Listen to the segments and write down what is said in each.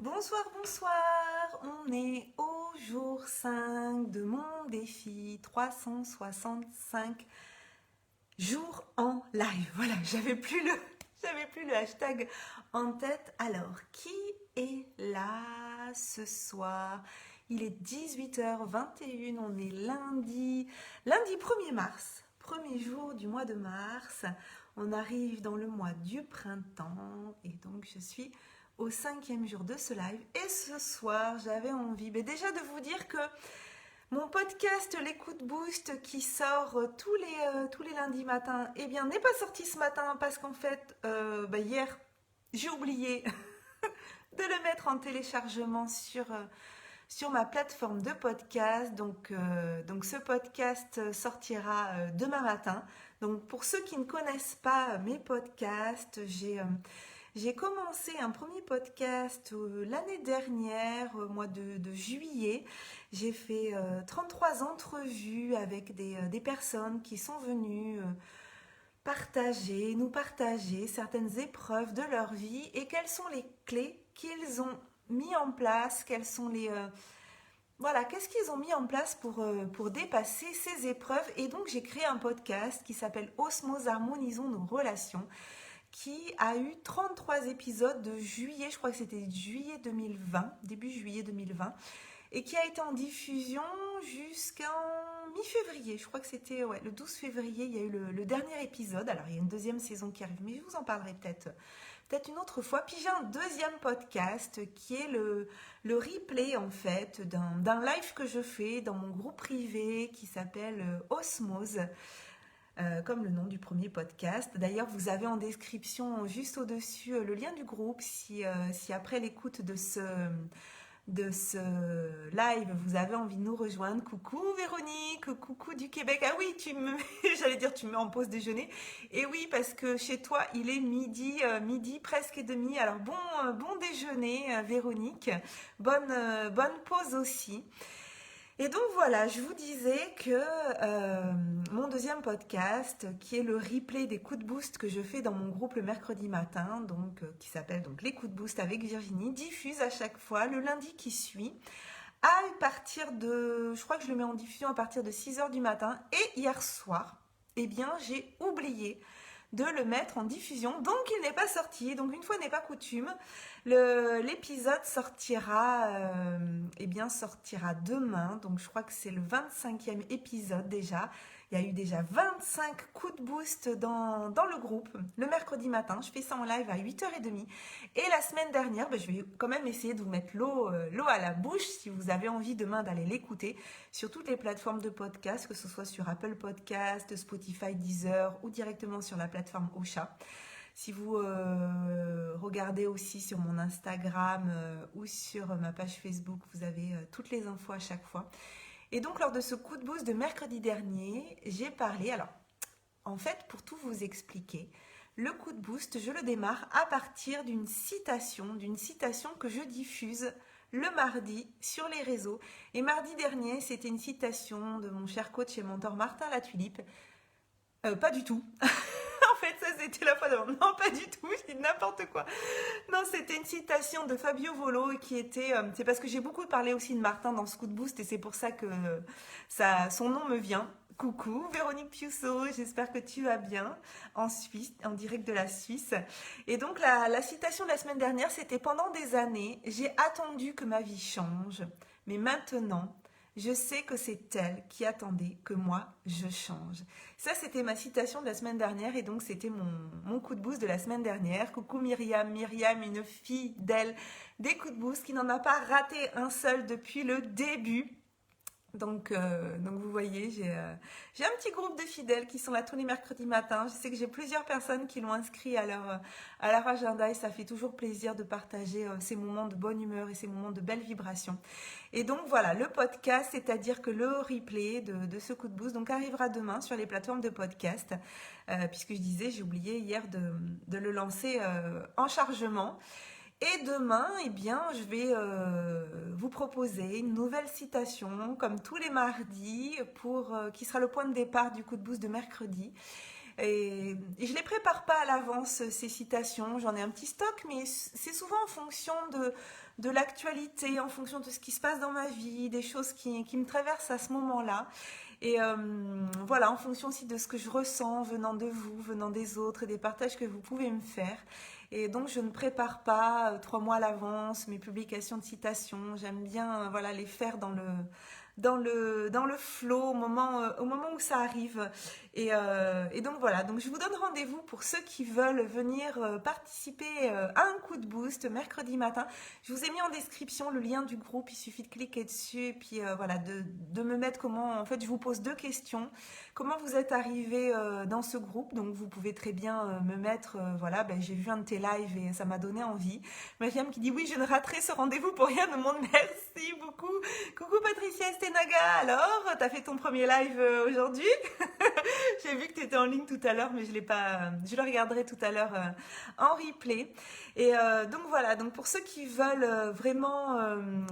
Bonsoir, bonsoir, on est au jour 5 de mon défi 365 jours en live. Voilà, j'avais plus le hashtag en tête. Alors, qui est là ce soir? Il est 18h21, on est lundi 1er mars, premier jour du mois de mars. On arrive dans le mois du printemps et donc je suis au 5e jour de ce live. Et ce soir, j'avais envie déjà de vous dire que mon podcast Les Coups de Boost qui sort tous les lundis matins, n'est pas sorti ce matin parce qu'en fait, hier, j'ai oublié de le mettre en téléchargement sur ma plateforme de podcast. Donc ce podcast sortira demain matin. Donc pour ceux qui ne connaissent pas mes podcasts, j'ai commencé un premier podcast l'année dernière, au mois de juillet. J'ai fait 33 entrevues avec des personnes qui sont venues nous partager certaines épreuves de leur vie et quelles sont les clés qu'ils ont mis en place, qu'est-ce qu'ils ont mis en place pour dépasser ces épreuves. Et donc j'ai créé un podcast qui s'appelle Osmose, harmonisons nos relations, qui a eu 33 épisodes de juillet, je crois que c'était juillet 2020, début juillet 2020, et qui a été en diffusion jusqu'en mi-février. Je crois que c'était le 12 février, il y a eu le dernier épisode. Alors il y a une deuxième saison qui arrive, mais je vous en parlerai peut-être une autre fois. Puis j'ai un deuxième podcast qui est le replay en fait d'un live que je fais dans mon groupe privé qui s'appelle Osmose. Comme le nom du premier podcast. D'ailleurs, vous avez en description juste au-dessus le lien du groupe si après l'écoute de ce live, vous avez envie de nous rejoindre. Coucou Véronique, coucou du Québec. Ah oui, j'allais dire tu me mets en pause déjeuner. Et oui, parce que chez toi, il est midi presque et demi. Alors bon déjeuner Véronique. Bonne pause aussi. Et donc voilà, je vous disais que mon deuxième podcast, qui est le replay des coups de boost que je fais dans mon groupe le mercredi matin, qui s'appelle Les coups de boost avec Virginie, diffuse à chaque fois le lundi qui suit, à partir je crois que je le mets en diffusion à partir de 6h du matin. Et hier soir, j'ai oublié de le mettre en diffusion, donc il n'est pas sorti. Donc une fois n'est pas coutume, l'épisode sortira demain. Donc je crois que c'est le 25e épisode déjà. Il y a eu déjà 25 coups de boost dans le groupe le mercredi matin. Je fais ça en live à 8h30. Et la semaine dernière, je vais quand même essayer de vous mettre l'eau à la bouche si vous avez envie demain d'aller l'écouter sur toutes les plateformes de podcast, que ce soit sur Apple Podcast, Spotify, Deezer ou directement sur la plateforme Ocha. Si vous regardez aussi sur mon Instagram ou sur ma page Facebook, vous avez toutes les infos à chaque fois. Et donc, lors de ce coup de boost de mercredi dernier, j'ai parlé... Alors, en fait, pour tout vous expliquer, le coup de boost, je le démarre à partir d'une citation que je diffuse le mardi sur les réseaux. Et mardi dernier, c'était une citation de mon cher coach et mentor Martin Latulippe. Pas du tout. En fait, ça c'était la fois d'avant. Non, pas du tout, je dis n'importe quoi. Non, c'était une citation de Fabio Volo qui était... c'est parce que j'ai beaucoup parlé aussi de Martin dans ce coup de boost et c'est pour ça que son nom me vient. Coucou Véronique Piusso, j'espère que tu vas bien en Suisse, en direct de la Suisse. Et donc la citation de la semaine dernière, c'était: pendant des années, j'ai attendu que ma vie change, mais maintenant, je sais que c'est elle qui attendait que moi, je change. Ça, c'était ma citation de la semaine dernière et donc c'était mon coup de boost de la semaine dernière. Coucou Myriam, une fidèle des coups de boost qui n'en a pas raté un seul depuis le début. Donc vous voyez, j'ai un petit groupe de fidèles qui sont là tous les mercredis matins. Je sais que j'ai plusieurs personnes qui l'ont inscrit à leur agenda et ça fait toujours plaisir de partager ces moments de bonne humeur et ces moments de belle vibration. Et donc voilà, le podcast, c'est-à-dire que le replay de ce coup de boost arrivera demain sur les plateformes de podcast, puisque je disais, j'ai oublié hier de le lancer en chargement. Et demain, je vais vous proposer une nouvelle citation, comme tous les mardis, qui sera le point de départ du coup de boost de mercredi. Et je les prépare pas à l'avance, ces citations. J'en ai un petit stock, mais c'est souvent en fonction de l'actualité, en fonction de ce qui se passe dans ma vie, des choses qui me traversent à ce moment-là. Et voilà, en fonction aussi de ce que je ressens venant de vous, venant des autres et des partages que vous pouvez me faire. Et donc, je ne prépare pas 3 mois à l'avance mes publications de citations. J'aime bien voilà, les faire dans le flow au moment où ça arrive. Et donc voilà, donc je vous donne rendez-vous pour ceux qui veulent venir participer à un coup de boost mercredi matin. Je vous ai mis en description le lien du groupe, il suffit de cliquer dessus et puis voilà, de me mettre comment, en fait je vous pose 2 questions. Comment vous êtes arrivé dans ce groupe? Donc vous pouvez très bien me mettre, voilà, ben, j'ai vu un de tes lives et ça m'a donné envie. Myriam qui dit oui, je ne raterai ce rendez-vous pour rien au monde, merci beaucoup. Coucou Patricia Estenaga, alors, t'as fait ton premier live aujourd'hui? J'ai vu que tu étais en ligne tout à l'heure, mais je l'ai pas. Je le regarderai tout à l'heure en replay. Et donc voilà. Donc pour ceux qui veulent vraiment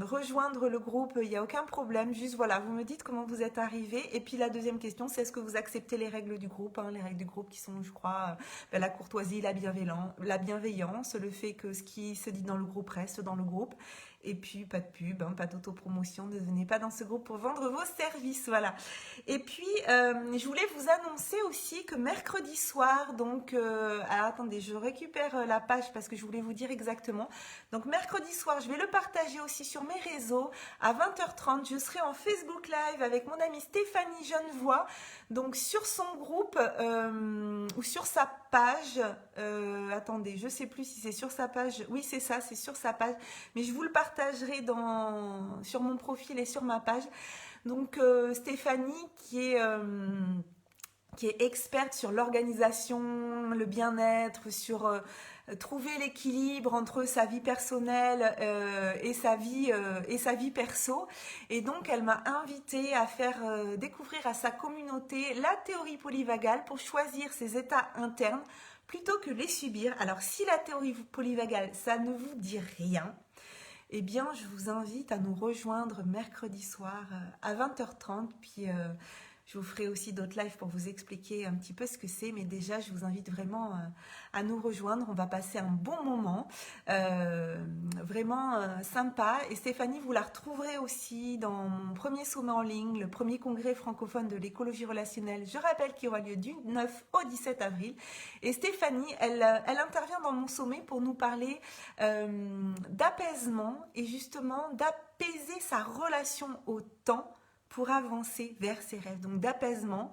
rejoindre le groupe, il n'y a aucun problème. Juste voilà, vous me dites comment vous êtes arrivés. Et puis la deuxième question, c'est est-ce que vous acceptez les règles du groupe, hein, les règles du groupe qui sont, je crois, la courtoisie, la bienveillance, le fait que ce qui se dit dans le groupe reste dans le groupe. Et puis, pas de pub, hein, pas d'autopromotion, ne venez pas dans ce groupe pour vendre vos services, voilà. Et puis, je voulais vous annoncer aussi que mercredi soir, donc, alors attendez, je récupère la page parce que je voulais vous dire exactement. Donc, mercredi soir, je vais le partager aussi sur mes réseaux. À 20h30, je serai en Facebook Live avec mon amie Stéphanie Genevoix. Donc, sur son groupe ou sur sa page, attendez, je ne sais plus si c'est sur sa page. Oui, c'est ça, c'est sur sa page. Mais je vous le partagerai sur mon profil et sur ma page. Donc Stéphanie qui est experte sur l'organisation, le bien-être, sur trouver l'équilibre entre sa vie personnelle et sa vie perso. Et donc elle m'a invitée à faire découvrir à sa communauté la théorie polyvagale pour choisir ses états internes plutôt que les subir. Alors si la théorie polyvagale, ça ne vous dit rien, eh bien, je vous invite à nous rejoindre mercredi soir à 20h30. Puis, je vous ferai aussi d'autres lives pour vous expliquer un petit peu ce que c'est. Mais déjà, je vous invite vraiment à nous rejoindre. On va passer un bon moment, vraiment sympa. Et Stéphanie, vous la retrouverez aussi dans mon premier sommet en ligne, le premier congrès francophone de l'écologie relationnelle. Je rappelle qu'il aura lieu du 9 au 17 avril. Et Stéphanie, elle intervient dans mon sommet pour nous parler d'apaisement et justement d'apaiser sa relation au temps pour avancer vers ses rêves. Donc d'apaisement,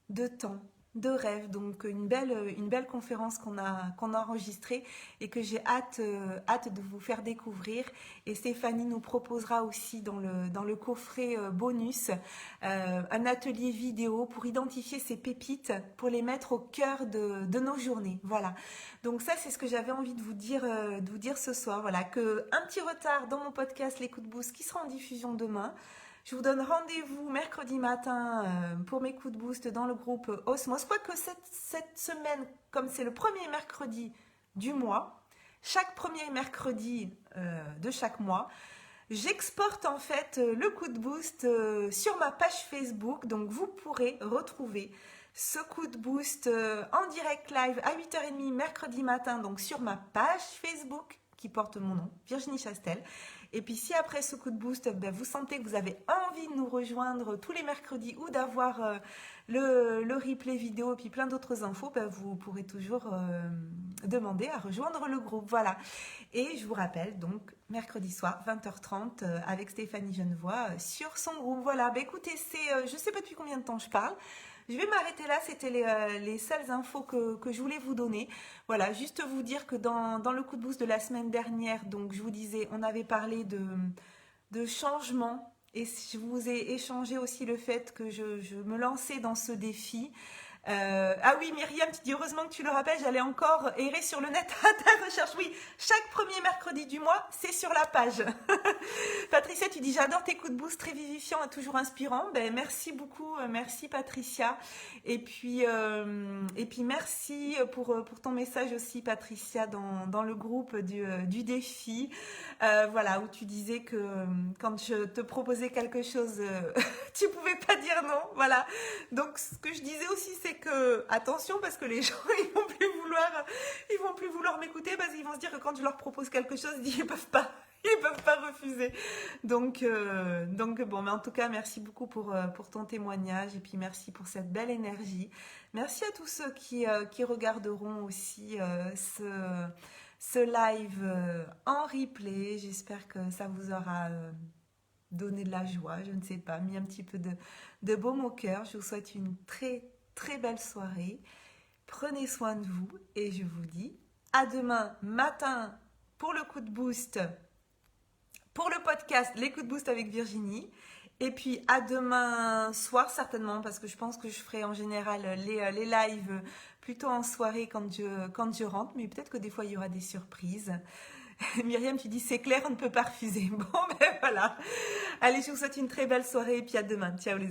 de temps, de rêve. Donc une belle conférence qu'on a enregistrée et que j'ai hâte de vous faire découvrir. Et Stéphanie nous proposera aussi dans le coffret bonus un atelier vidéo pour identifier ces pépites, pour les mettre au cœur de nos journées. Voilà. Donc ça, c'est ce que j'avais envie de vous dire ce soir. Voilà, un petit retard dans mon podcast Les Coups de Boost qui sera en diffusion demain. Je vous donne rendez-vous mercredi matin pour mes coups de boost dans le groupe Osmos. Quoique cette semaine, comme c'est le premier mercredi du mois, chaque premier mercredi de chaque mois, j'exporte en fait le coup de boost sur ma page Facebook. Donc vous pourrez retrouver ce coup de boost en direct live à 8h30 mercredi matin, donc sur ma page Facebook qui porte mon nom, Virginie Chastel. Et puis si après ce coup de boost, vous sentez que vous avez envie de nous rejoindre tous les mercredis ou d'avoir le replay vidéo et puis plein d'autres infos, vous pourrez toujours demander à rejoindre le groupe. Voilà. Et je vous rappelle donc mercredi soir 20h30 avec Stéphanie Genevoix sur son groupe. Voilà. Écoutez, je ne sais pas depuis combien de temps je parle. Je vais m'arrêter là, c'était les seules infos que je voulais vous donner. Voilà, juste vous dire que dans le coup de boost de la semaine dernière, donc je vous disais, on avait parlé de changement et je vous ai échangé aussi le fait que je me lançais dans ce défi. Ah oui, Myriam, tu dis heureusement que tu le rappelles, j'allais encore errer sur le net à ta recherche. Oui, chaque premier mercredi du mois, c'est sur la page. Patricia, tu dis j'adore tes coups de boost, très vivifiants et toujours inspirants. Merci beaucoup, merci Patricia. Et puis merci pour ton message aussi, Patricia, dans le groupe du défi. Voilà, où tu disais que quand je te proposais quelque chose, tu pouvais pas dire non. Voilà. Donc ce que je disais aussi, c'est que attention parce que les gens ils vont plus vouloir m'écouter parce qu'ils vont se dire que quand je leur propose quelque chose, ils peuvent pas refuser. Donc bon, mais en tout cas, merci beaucoup pour ton témoignage et puis merci pour cette belle énergie. Merci à tous ceux qui regarderont aussi ce live en replay. J'espère que ça vous aura donné de la joie, je ne sais pas, mis un petit peu de baume au cœur. Je vous souhaite une très très belle soirée. Prenez soin de vous et je vous dis à demain matin pour le coup de boost, pour le podcast Les coups de boost avec Virginie. Et puis à demain soir certainement parce que je pense que je ferai en général les lives plutôt en soirée quand je rentre. Mais peut-être que des fois il y aura des surprises. Myriam, tu dis c'est clair, on ne peut pas refuser. Bon ben voilà. Allez, je vous souhaite une très belle soirée et puis à demain. Ciao les amis.